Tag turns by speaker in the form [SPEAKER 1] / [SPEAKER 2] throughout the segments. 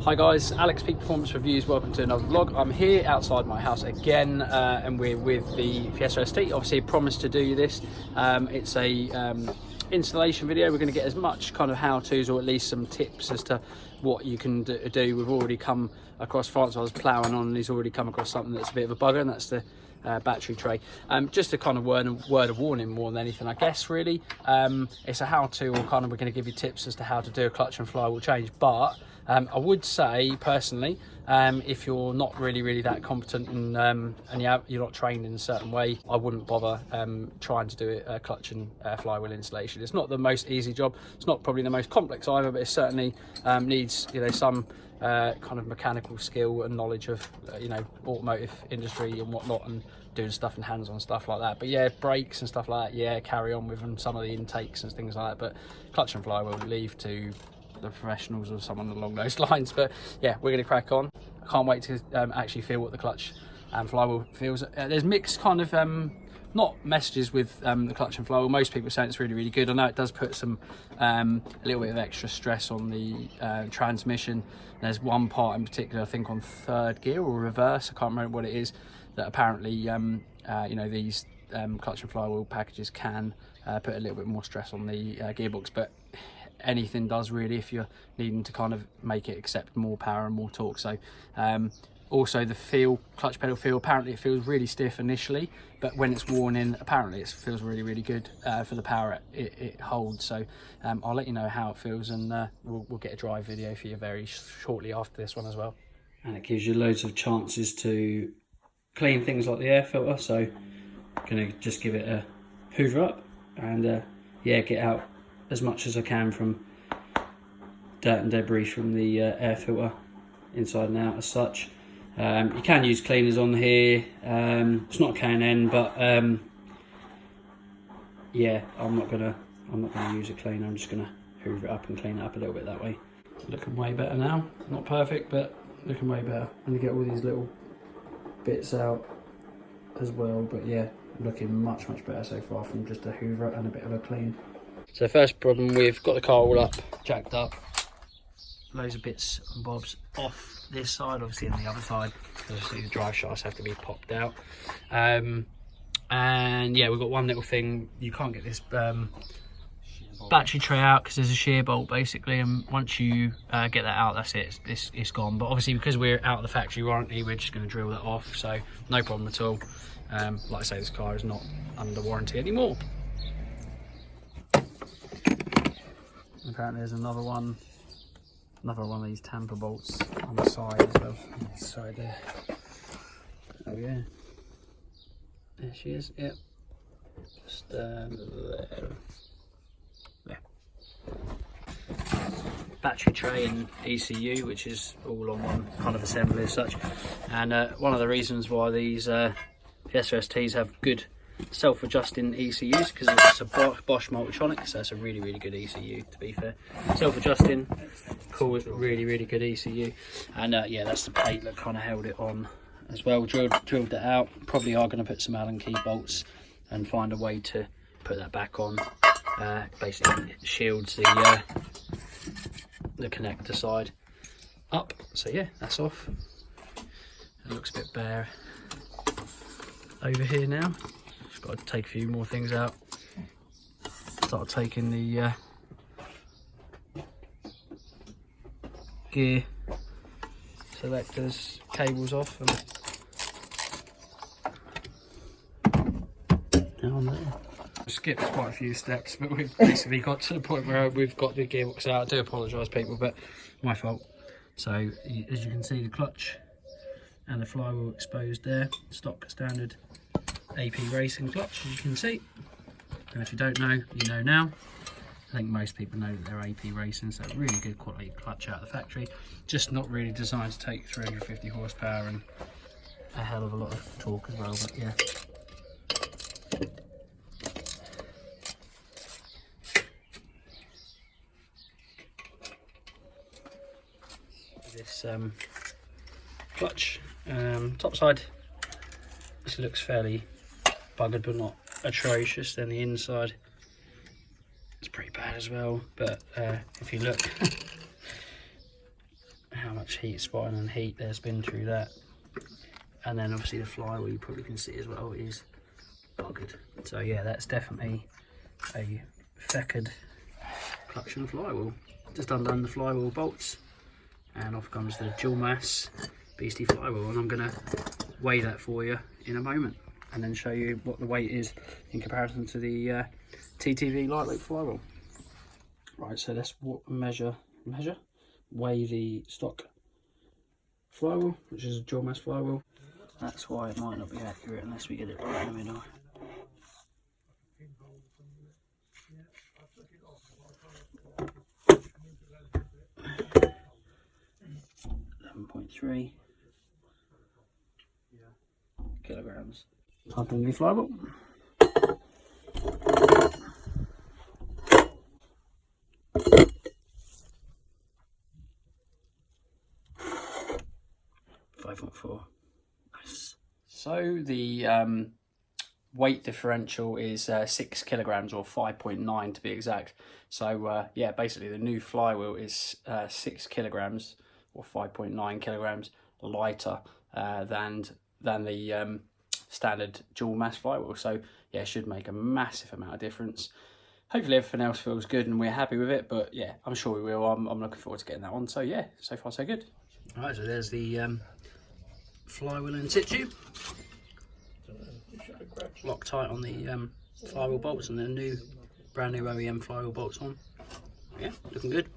[SPEAKER 1] Hi guys, Alex Peak Performance Reviews, welcome to another vlog. I'm here outside my house again and we're with the Fiesta ST. Obviously I promised to do this. It's a installation video. We're going to get as much kind of how-tos or at least some tips as to what you can do. We've already come across, France I was ploughing on and he's already come across something that's a bit of a bugger, and that's the battery tray. Just a kind of word of warning more than anything, I guess, really. It's a how-to, or kind of we're going to give you tips as to how to do a clutch and flywheel change, but I would say personally, if you're not really that competent and you're not trained in a certain way, I wouldn't bother trying to do a clutch and flywheel installation. It's not the most easy job. It's not probably the most complex either, but it certainly needs some kind of mechanical skill and knowledge of automotive industry and whatnot, and doing stuff and hands-on stuff like that. But yeah, brakes and stuff like that, yeah, carry on with them, some of the intakes and things like that. But clutch and flywheel, leave to the professionals or someone along those lines. But yeah, we're going to crack on. I can't wait to actually feel what the clutch and flywheel feels. There's mixed kind of not messages with the clutch and flywheel. Most people say it's really good. I know it does put some a little bit of extra stress on the transmission. There's one part in particular, I think on third gear or reverse, I can't remember what it is, that apparently these clutch and flywheel packages can put a little bit more stress on the gearbox. But anything does really, if you're needing to kind of make it accept more power and more torque. So also the clutch pedal feel, apparently it feels really stiff initially, but when it's worn in, apparently it feels really good for the power it holds. So I'll let you know how it feels, and we'll get a drive video for you very shortly after this one as well. And it gives you loads of chances to clean things like the air filter, so I'm gonna just give it a hoover up and yeah, get out as much as I can from dirt and debris from the air filter inside and out as such. You can use cleaners on here. It's not K&N, but yeah, I'm not gonna use a cleaner. I'm just gonna hoover it up and clean it up a little bit that way. Looking way better now. Not perfect, but looking way better. And you get all these little bits out as well, but yeah, looking much better so far from just a hoover and a bit of a clean. So first problem, we've got the car all up, jacked up, loads of bits and bobs off this side, obviously on the other side, obviously the drive shafts have to be popped out. And yeah, we've got one little thing, you can't get this battery tray out because there's a shear bolt basically, and once you get that out, that's it, it's gone. But obviously because we're out of the factory warranty, we're just going to drill that off, so no problem at all. Like I say, this car is not under warranty anymore. Apparently there's another one of these tamper bolts on the side as well. On the side there. Oh yeah. There she is, yep. Just there. Battery tray and ECU, which is all on one kind of assembly as such. And one of the reasons why these Fiesta STs have good self-adjusting ECUs, because it's a Bosch Multitronic, so it's a really good ECU, to be fair. Self-adjusting, cool, really good ECU. And yeah, that's the plate that kind of held it on as well. Drilled that out. Probably are going to put some Allen key bolts and find a way to put that back on. Basically it shields the connector side up. So yeah, that's off. It looks a bit bare over here now. Got to take a few more things out. Start taking the gear selectors, cables off, and down there. Skipped quite a few steps, but we've basically got to the point where we've got the gearbox out. I do apologise, people, but my fault. So as you can see, the clutch and the flywheel exposed there. Stock standard AP Racing clutch, as you can see. And if you don't know, you know now. I think most people know that they're AP Racing, so really good quality clutch out of the factory. Just not really designed to take 350 horsepower and a hell of a lot of torque as well, but yeah. This clutch, top side, this looks fairly buggered but not atrocious. Then the inside, it's pretty bad as well, but if you look how much much heat spotting and heat there's been through that. And then obviously the flywheel, you probably can see as well, is buggered. So yeah, that's definitely a feckered clutch and flywheel. Just undone the flywheel bolts, and off comes the dual mass beastie flywheel, and I'm going to weigh that for you in a moment and then show you what the weight is in comparison to the TTV lightweight flywheel. Right, so let's weigh the stock flywheel, which is a dual mass flywheel. That's why it might not be accurate unless we get it right in the middle. 11.3 kilograms. Type in the flywheel. Nice. So the weight differential is 6 kilograms, or 5.9 to be exact. So yeah, basically the new flywheel is 6 kilograms or 5.9 kilograms lighter than the standard dual mass flywheel. So yeah, it should make a massive amount of difference. Hopefully everything else feels good and we're happy with it, but yeah, I'm sure we will. I'm looking forward to getting that on. So yeah, so far so good. All right, so there's the flywheel in situ. Locked tight on the flywheel bolts, and the brand new OEM flywheel bolts on. Yeah, looking good.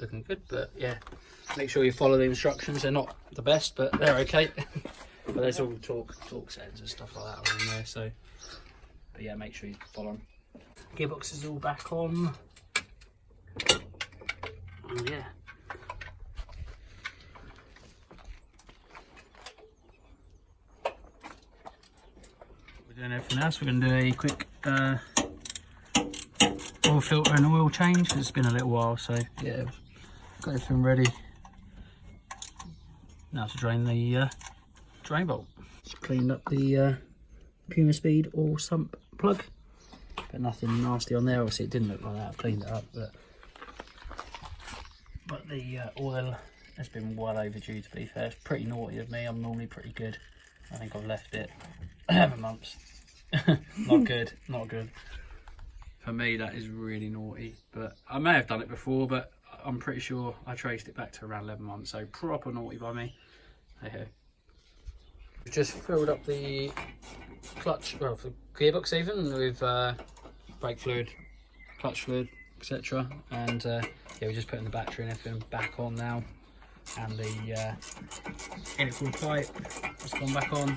[SPEAKER 1] Looking good, but yeah, make sure you follow the instructions. They're not the best, but they're okay. But there's all torque settings and stuff like that on there. So, but yeah, make sure you follow them. Gearbox is all back on. Oh yeah. We're doing everything else. We're going to do a quick oil filter and oil change. It's been a little while, so yeah, got everything ready. Now to drain the drain bolt. Just cleaned up the Puma Speed oil sump plug, but nothing nasty on there. Obviously it didn't look like that. I've cleaned it up, but the oil has been well overdue, to be fair. It's pretty naughty of me. I'm normally pretty good. I think I've left it 11 months. Not good, not good. For me, that is really naughty, but I may have done it before, but I'm pretty sure I traced it back to around 11 months, so proper naughty by me. Hey ho. We've just filled up the clutch, well, the gearbox even, with brake fluid, clutch fluid, etc. And yeah, we're just putting the battery and everything back on now. And the input pipe has gone back on,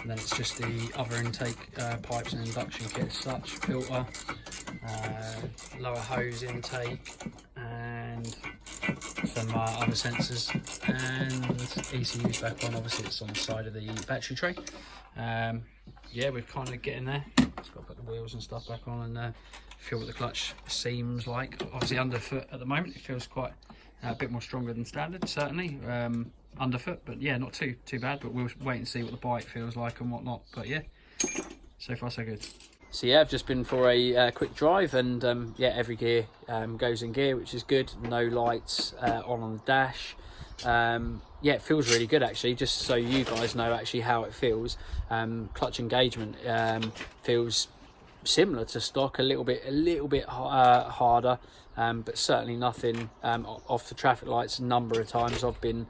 [SPEAKER 1] and then it's just the other intake pipes and induction kit as such, filter, lower hose intake, and some other sensors, and ECU's back on. Obviously it's on the side of the battery tray. Yeah, we're kind of getting there. Just got to put the wheels and stuff back on and feel what the clutch seems like. Obviously underfoot at the moment, it feels quite a bit more stronger than standard, certainly underfoot, but yeah, not too bad. But we'll wait and see what the bike feels like and whatnot. But yeah, so far so good. So yeah, I've just been for a quick drive, and yeah, every gear goes in gear, which is good. No lights on the dash. Yeah, it feels really good actually. Just so you guys know actually how it feels. Clutch engagement feels similar to stock, a little bit harder, but certainly nothing off the traffic lights. A number of times I've been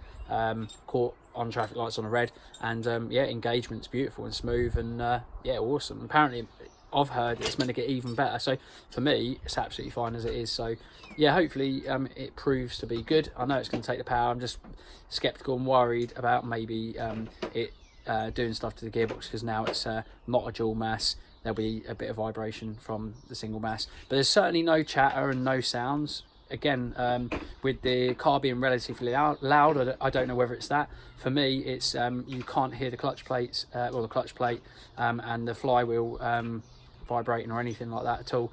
[SPEAKER 1] caught on traffic lights on a red, and yeah, engagement's beautiful and smooth, and yeah, awesome. Apparently I've heard it's meant to get even better, so for me it's absolutely fine as it is. So yeah, hopefully it proves to be good. I know it's going to take the power. I'm just skeptical and worried about maybe it doing stuff to the gearbox, because now it's not a dual mass. There'll be a bit of vibration from the single mass, but there's certainly no chatter and no sounds. Again, with the car being relatively loud, I don't know whether it's that. For me, it's you can't hear the clutch plates, or the clutch plate, and the flywheel vibrating or anything like that at all.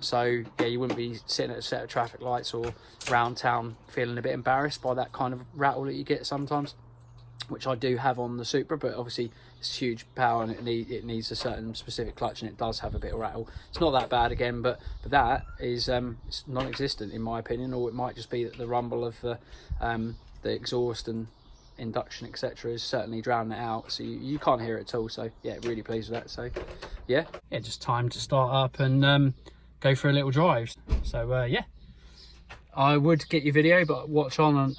[SPEAKER 1] So yeah, you wouldn't be sitting at a set of traffic lights or round town feeling a bit embarrassed by that kind of rattle that you get sometimes. which I do have on the Supra, but obviously it's huge power and it needs a certain specific clutch, and it does have a bit of rattle. It's not that bad again, but that is it's non-existent in my opinion, or it might just be that the rumble of the exhaust and induction etc is certainly drowning it out, so you can't hear it at all. So yeah, really pleased with that. So yeah, just time to start up and go for a little drive. So yeah, I would get your video, but watch on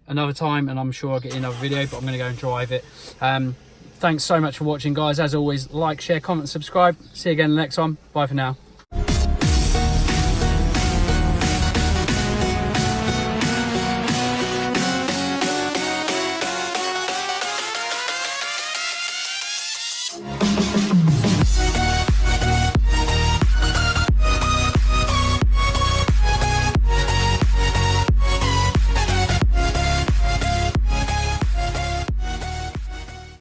[SPEAKER 1] another time, and I'm sure I'll get you another video, but I'm going to go and drive it. Thanks so much for watching, guys. As always, like, share, comment, subscribe. See you again next time. Bye for now.